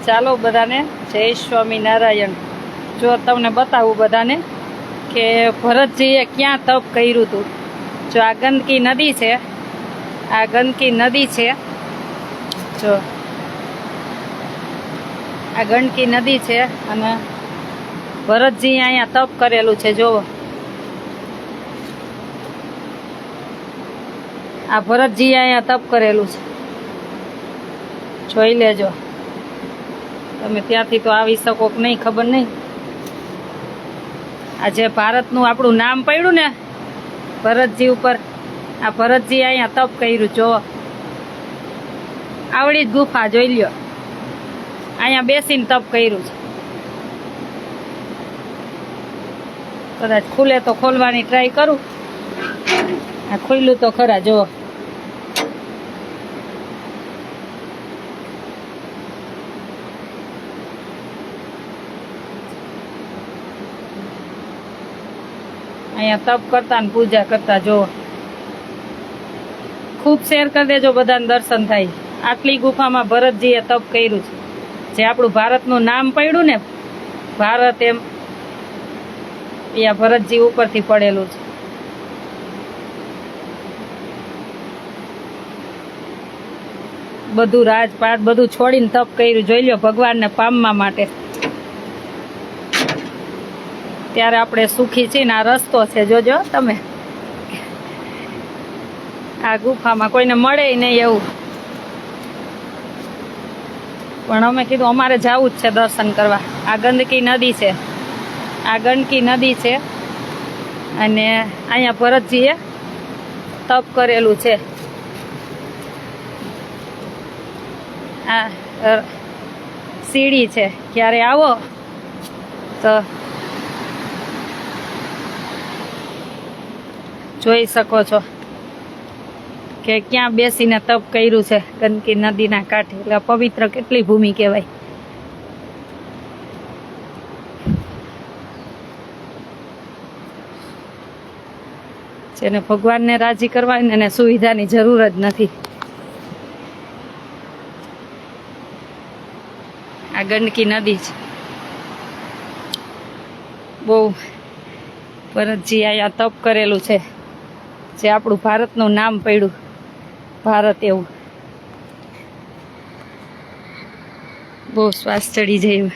ચાલો બધાને જય સ્વામિનારાયણ। જો તમને બતાવું બધાને કે ભરતજીએ ક્યાં તપ કર્યું હતું। જો આ ગંદકી નદી છે, આ ગંદકી નદી છે, જો આ ગંદકી નદી છે અને ભરતજીએ અહીંયા તપ કરેલું છે। જો આ ભરતજીએ અહીંયા તપ કરેલું છે, જોઈ લેજો તમે। ત્યાંથી તો આવી શકો કે નહીં ખબર નહીં। આ જે ભારતનું આપણું નામ પડ્યું ને ભરતજી ઉપર, આ ભરતજી અહીંયા તપ કર્યું। જો આવડી જ ગુફા જોઈ લ્યો, અહીંયા બેસીને તપ કર્યું છે। કદાચ ખુલે તો ખોલવાની ટ્રાય કરું। આ ખુલ્લું તો ખરા, જો અહીંયા તપ કરતા ને પૂજા કરતા। જો ખૂબ શેર કરી દેજો, બધાને દર્શન થાય। આટલી ગુફામાં ભરતજીએ તપ કર્યું છે, જે આપણું ભારતનું નામ પડ્યું ને ભારત, એમ અહીંયા ભરતજી ઉપરથી પડેલું છે। બધું રાજપાટ બધું છોડીને તપ કર્યું, જોઈ લો ભગવાનને પામવા માટે। ત્યારે આપણે સુખી છીએ ને આ રસ્તો છે, જોજો તમે। આ ગુફામાં કોઈને મળે નહીં એવું, પણ અમે કીધું અમારે જવું જ છે દર્શન કરવા। આ ગંદકી નદી છે, આ ગંદકી નદી છે અને અહીંયા ભરતજીએ તપ કરેલું છે। આ સીડી છે, ક્યારે આવો તો જોઈ શકો છો કે ક્યાં બેસીને તપ કર્યું છે ગંદકી નદીના કાંઠે। એટલે પવિત્ર કેટલી ભૂમિ કહેવાય। જેને ભગવાનને રાજી કરવા હોય ને એને સુવિધાની જરૂર જ નથી। આ ગંદકી નદી છે, બહુ ભરતજી અહીંયા તપ કરેલું છે, જે આપણું ભારતનું નામ પડ્યું ભારત એવું। બહુ શ્વાસ ચડી જાય।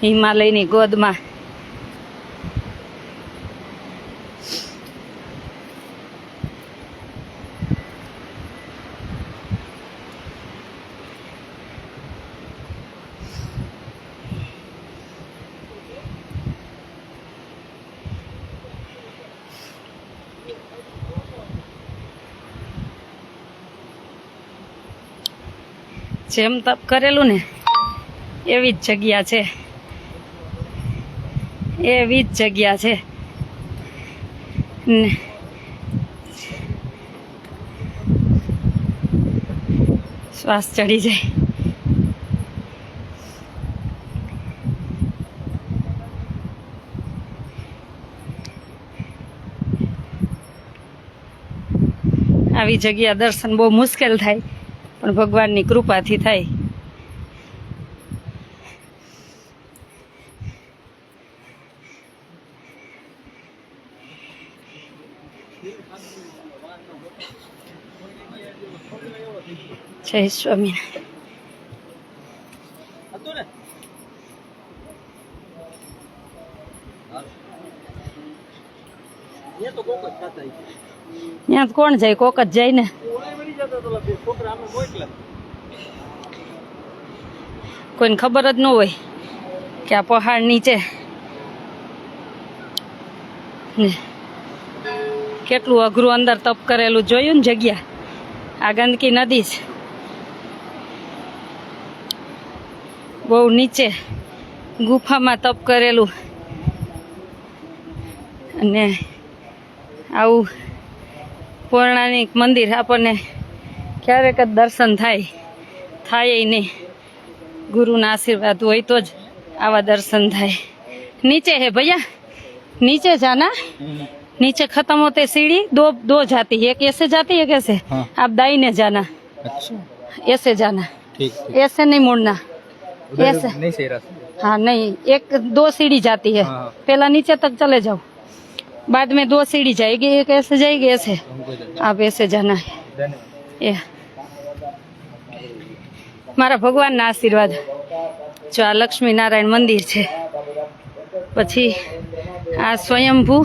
હિમાલયની ગોદમાં જેમ તપ કરેલું ને એવી જ જગ્યા છે, એવી જ જગ્યા છે ને શ્વાસ ચડી જાય। આવી જગ્યા દર્શન બહુ મુશ્કેલ થાય, પણ ભગવાનની કૃપાથી થાય। જય સ્વામિનારાયણ। ત્યાં કોણ જાય, કોક જ જાય ને। કોઈને ખબર જ ન હોય કે આ પહાડ નીચે ને કેટલું અઘરું અંદર તપ કરેલું જોયું ને જગ્યા। આ ગંદકી નદી છે, બહુ નીચે ગુફામાં તપ કરેલું અને આવું પૌરાણિક મંદિર આપણને ક્યારેક જ દર્શન થાય નહીં। ગુરુના આશીર્વાદ હોય તો જ આવા દર્શન થાય। નીચે હે ભૈયા, नीचे जाना, नीचे खत्म होते सीढ़ी दो जाती है, एक ऐसे जाती है, एक ऐसे। हाँ। आप दाहिने जाना, अच्छा ऐसे जाना, ठीक ऐसे नहीं मुड़ना, ऐसे। नहीं सही रास्ता। हाँ नहीं, एक 2 सीढ़ी जाती है, हाँ। पहला नीचे तक चले जाओ, बाद में 2 सीढ़ी जाएगी, एक ऐसे जाएगी, ऐसे। हमको इधर आप ऐसे जाना है। धन्यवाद। એ મારા ભગવાનના આશીર્વાદ. જો આ લક્ષ્મીનારાયણ મંદિર છે, પછી આ સ્વયંભૂ,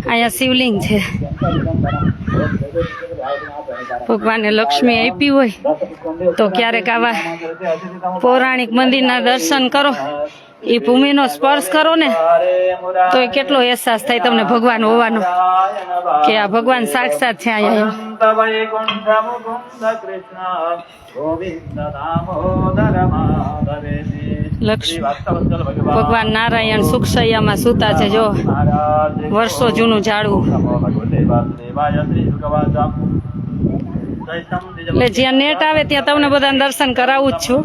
અહીંયા શિવલિંગ છે. ભગવાને લક્ષ્મી આપી હોય તો ક્યારેક આવા પૌરાણિક મંદિરના દર્શન કરો, એ ભૂમિનો સ્પર્શ કરો ને તો એ કેટલો અહેસાસ થાય તમને ભગવાન હોવાનો, કે આ ભગવાન સાક્ષાત છે અહીંયા. ભગવાન નારાયણ સુખશૈયામાં સૂતા છે. જો વર્ષો જૂનું ઝાડવું. એટલે જ્યાં નેટ આવે ત્યાં તમને બધાને દર્શન કરાવું જ છું.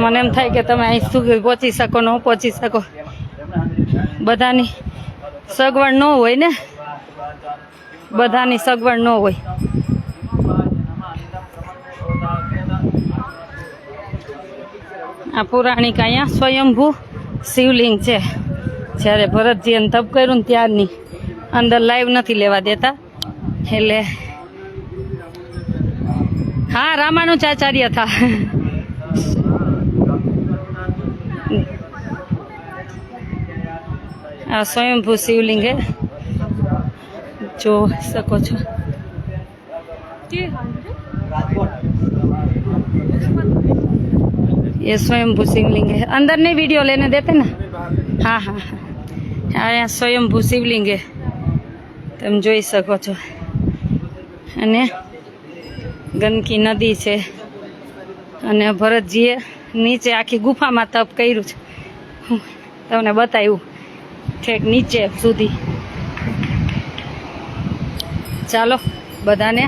મને એમ થાય કે તમે અહીં સુધી પહોંચી શકો, ન પહોંચી શકો, બધાની સગવડ ન હોય ને, બધાની સગવડ ન હોય. આ પૌરાણિક અહીંયા સ્વયંભૂ શિવલિંગ છે. જ્યારે ભરતજીએ તપ કર્યું ને ત્યારની, અંદર લાઈવ નથી લેવા દેતા. એટલે હા, રામાનુજાચાર્ય થા. આ સ્વયંભૂ શિવલિંગ હે, જો શકો છો. ये स्वयंभू शिवलिंग है. अंदर नहीं वीडियो लेने देते ना. हाँ हाँ हाँ, यहाँ स्वयंभू शिवलिंग है, તમે જોઈ શકો છો. અને ગંદકી નદી છે, અને ભરતજીએ નીચે આખી ગુફામાં તપ કર્યું છે. તમને બતાવ્યું ઠેક નીચે સુધી. ચાલો બધાને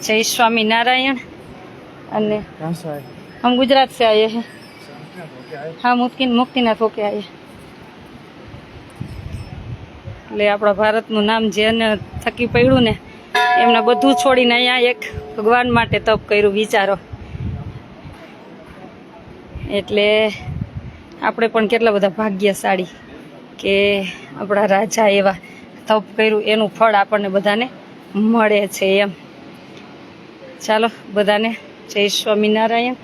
જય સ્વામિનારાયણ. અને हम गुजरात से आए हैं. हाँ, मुक्तिनाथ होके आए. એટલે આપણા ભારતનું નામ જેને થકી પડ્યું ને, એમને બધું છોડીને અહીંયા એક ભગવાન માટે તપ કર્યું, વિચારો. એટલે આપણે પણ કેટલા બધા ભાગ્યશાળી કે આપણા રાજા એવા તપ કર્યું, એનું ફળ આપણને બધાને મળે છે એમ. ચાલો બધાને જય સ્વામિનારાયણ.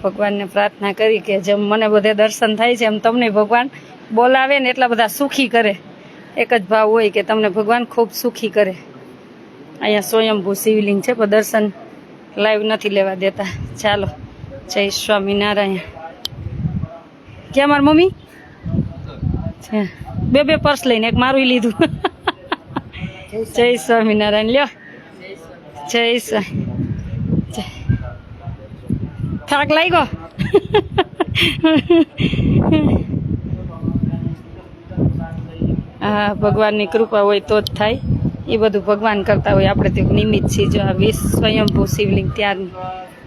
ભગવાનને પ્રાર્થના કરી કે જેમ મને બધે દર્શન થાય છે એમ તમને ભગવાન બોલાવે ને એટલા બધા સુખી કરે. એક જ ભાવ હોય કે તમને ભગવાન ખૂબ સુખી કરે. અહીંયા સ્વયંભૂ શિવલિંગ છે, પણ દર્શન લાઈવ નથી લેવા દેતા. ચાલો જય સ્વામિનારાયણ. ક્યાં મારી મમ્મી છે? બે પર્સ લઈને એક મારું લીધું. જય સ્વામિનારાયણ. લ્યો, જય સ્વામી. થાક લાગ્યો? હા, ભગવાનની કૃપા હોય તો જ થાય. એ બધું ભગવાન કરતા હોય, આપણે તો નિમિત્ત છીએ. જો આ સ્વયંભૂ શિવલિંગ ત્યારની,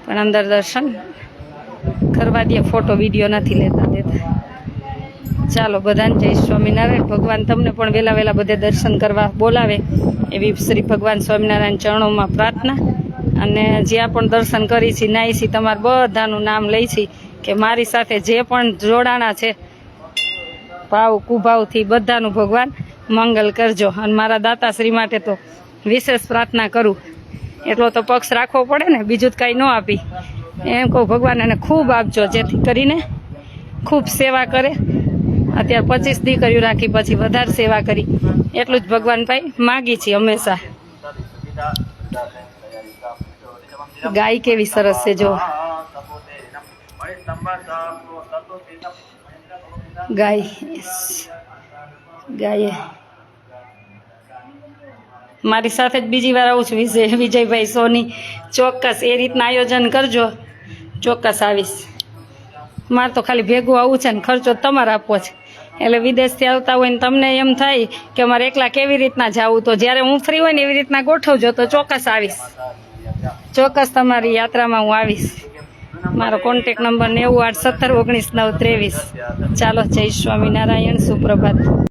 પણ અંદર દર્શન કરવા દે, ફોટો વિડીયો નથી લેતા દેતા. ચાલો બધાને જય સ્વામિનારાયણ. ભગવાન તમને પણ વહેલા બધે દર્શન કરવા બોલાવે એવી શ્રી ભગવાન સ્વામિનારાયણ ચરણોમાં પ્રાર્થના. અને જ્યાં પણ દર્શન કરી છે, નાઈ છે, તમારા બધાનું નામ લઈ છે કે મારી સાથે જે પણ જોડાણા છે ભાવ કુભાવથી, બધાનું ભગવાન મંગલ કરજો. અને મારા દાતાશ્રી માટે તો વિશેષ પ્રાર્થના કરું. એટલો તો પક્ષ રાખવો પડે ને, બીજું જ કાંઈ ન આપી. એમ કહું ભગવાન એને ખૂબ આપજો, જેથી કરીને ખૂબ સેવા કરે. અત્યારે 25 દીકરીઓ રાખી, પછી વધારે સેવા કરી. એટલું જ ભગવાન ભાઈ માગી છીએ હંમેશા. ગાય કેવી સરસ છે, જો ગાય મારી સાથે જ બીજી વાર આવું છું. વિજયભાઈ સોની, ચોક્કસ એ રીતના આયોજન કરજો, ચોક્કસ આવીશ. મારે તો ખાલી ભેગું આવું છે ને ખર્ચો તમારે આપવો છે. એટલે વિદેશથી આવતા હોય ને તમને એમ થાય કે અમારે એકલા કેવી રીતના જવું, તો જ્યારે હું ફ્રી હોય ને એવી રીતના ગોઠવજો તો ચોક્કસ આવીશ. ચોક્કસ તમારી યાત્રામાં હું આવીશ. મારો કોન્ટેક નંબર 98 17 19 9 23. ચાલો જય સ્વામિનારાયણ. સુપ્રભાત.